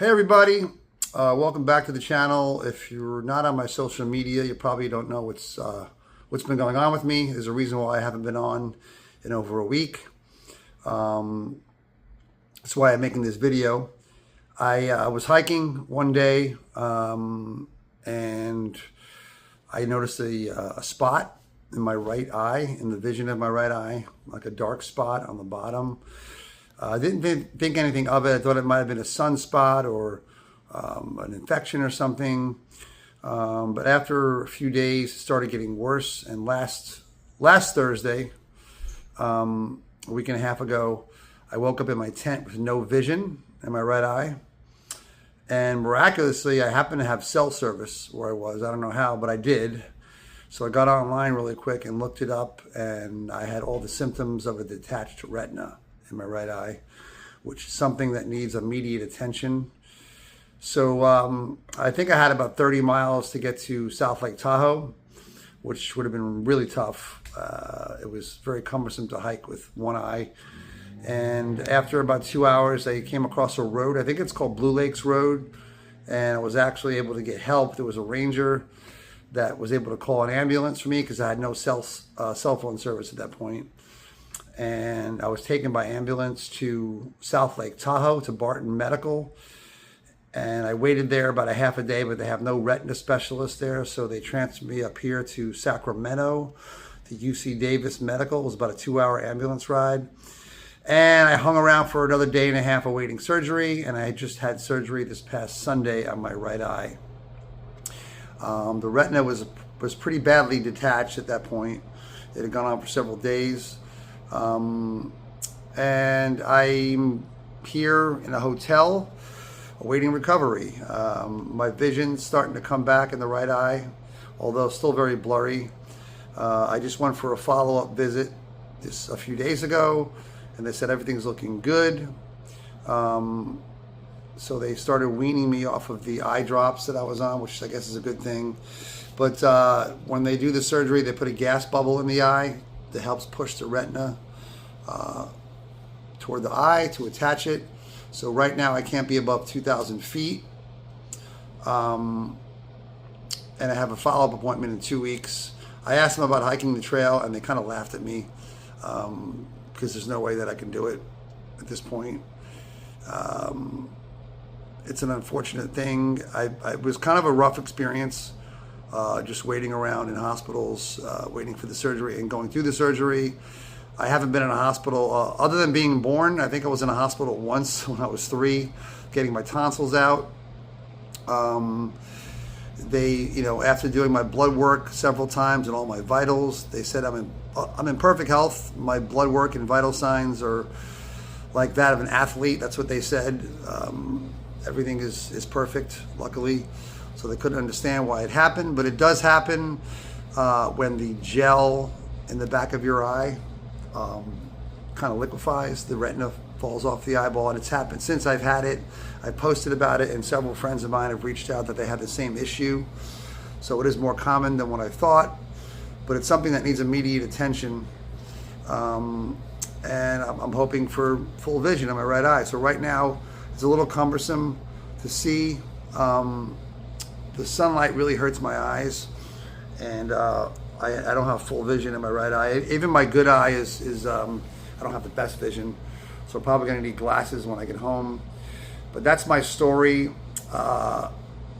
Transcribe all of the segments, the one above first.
Hey everybody, welcome back to the channel. If you're not on my social media, you probably don't know what's been going on with me. There's a reason why I haven't been on in over a week. That's why I'm making this video. I was hiking one day and I noticed a spot in my right eye, in the vision of my right eye, like a dark spot on the bottom. I didn't think anything of it. I thought it might have been a sunspot or an infection or something. But after a few days, it started getting worse. And last Thursday, a week and a half ago, I woke up in my tent with no vision in my right eye. And miraculously, I happened to have cell service where I was. I don't know how, but I did. So I got online really quick and looked it up, and I had all the symptoms of a detached retina in my right eye, which is something that needs immediate attention. So I think I had about 30 miles to get to South Lake Tahoe, which would have been really tough. It was very cumbersome to hike with one eye. And after about 2 hours, I came across a road. I think it's called Blue Lakes Road. And I was actually able to get help. There was a ranger that was able to call an ambulance for me because I had no cell phone service at that point. And I was taken by ambulance to South Lake Tahoe, to Barton Medical. And I waited there about a half a day, but they have no retina specialist there. So they transferred me up here to Sacramento, to UC Davis Medical. It was about a 2-hour ambulance ride. And I hung around for another day and a half awaiting surgery. And I just had surgery this past Sunday on my right eye. The retina was pretty badly detached at that point. It had gone on for several days. And I'm here in a hotel awaiting recovery. My vision's starting to come back in the right eye, although still very blurry. I just went for a follow-up visit a few days ago, and they said everything's looking good. So they started weaning me off of the eye drops that I was on, which I guess is a good thing. But when they do the surgery, they put a gas bubble in the eye that helps push the retina toward the eye to attach it. So right now I can't be above 2,000 feet. And I have a follow-up appointment in 2 weeks. I asked them about hiking the trail, and they kind of laughed at me because there's no way that I can do it at this point. It's an unfortunate thing. It was kind of a rough experience, just waiting around in hospitals, waiting for the surgery and going through the surgery. I haven't been in a hospital other than being born. I think I was in a hospital once when I was 3, getting my tonsils out. They, after doing my blood work several times and all my vitals, they said I'm in perfect health. My blood work and vital signs are like that of an athlete. That's what they said. Everything is perfect, luckily. So they couldn't understand why it happened, but it does happen when the gel in the back of your eye kind of liquefies. The retina falls off the eyeball, and it's happened since I've had it. I posted about it, and several friends of mine have reached out that they had the same issue. So it is more common than what I thought, but it's something that needs immediate attention. And I'm hoping for full vision on my right eye. So right now, it's a little cumbersome to see. The sunlight really hurts my eyes, and I don't have full vision in my right eye. Even my good eye is I don't have the best vision, so I'm probably going to need glasses when I get home. But that's my story. I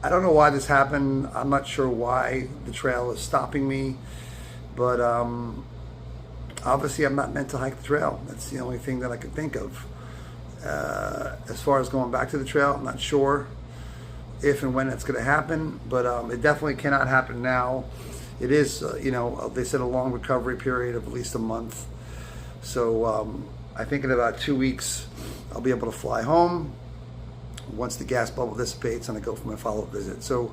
don't know why this happened. I'm not sure why the trail is stopping me, but obviously I'm not meant to hike the trail. That's the only thing that I can think of. As far as going back to the trail, I'm not sure if and when it's going to happen, but it definitely cannot happen now. It is, they said a long recovery period of at least a month. So I think in about 2 weeks, I'll be able to fly home once the gas bubble dissipates and I go for my follow-up visit. So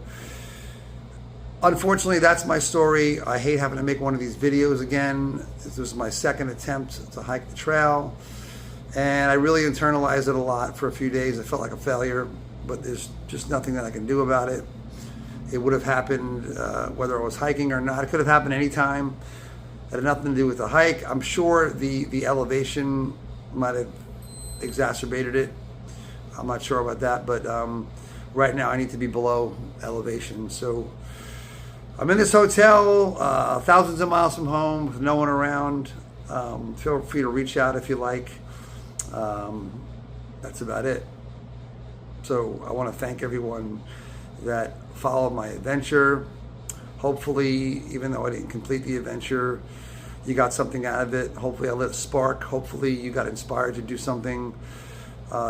unfortunately, that's my story. I hate having to make one of these videos again. This was my second attempt to hike the trail, and I really internalized it a lot for a few days. I felt like a failure, but there's just nothing that I can do about it. It would have happened whether I was hiking or not. It could have happened anytime. It had nothing to do with the hike. I'm sure the elevation might have exacerbated it. I'm not sure about that, but right now I need to be below elevation. So I'm in this hotel, thousands of miles from home, with no one around. Feel free to reach out if you like. That's about it. So I want to thank everyone that followed my adventure. Hopefully, even though I didn't complete the adventure, you got something out of it. Hopefully I lit a spark. Hopefully you got inspired to do something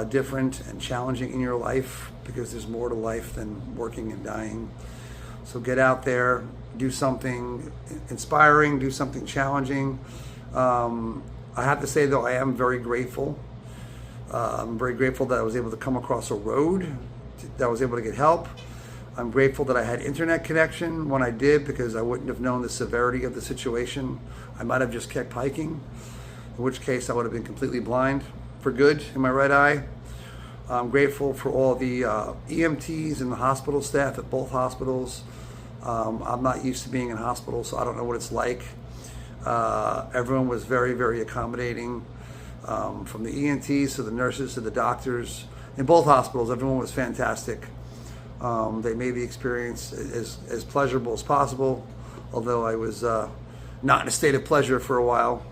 different and challenging in your life, because there's more to life than working and dying. So get out there, do something inspiring, do something challenging. I have to say, though, I am very grateful. I'm very grateful that I was able to come across a road, that I was able to get help. I'm grateful that I had internet connection when I did, because I wouldn't have known the severity of the situation. I might have just kept hiking, in which case I would have been completely blind for good in my right eye. I'm grateful for all the EMTs and the hospital staff at both hospitals. I'm not used to being in hospitals, so I don't know what it's like. Everyone was very, very accommodating, from the ENTs to the nurses to the doctors. In both hospitals, everyone was fantastic. They made the experience as pleasurable as possible, although I was not in a state of pleasure for a while.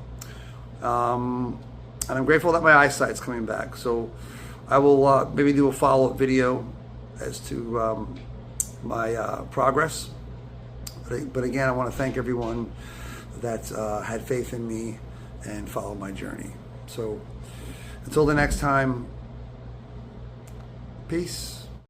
And I'm grateful that my eyesight's coming back. So I will maybe do a follow-up video as to my progress. But again, I want to thank everyone that had faith in me and followed my journey. So until the next time, peace.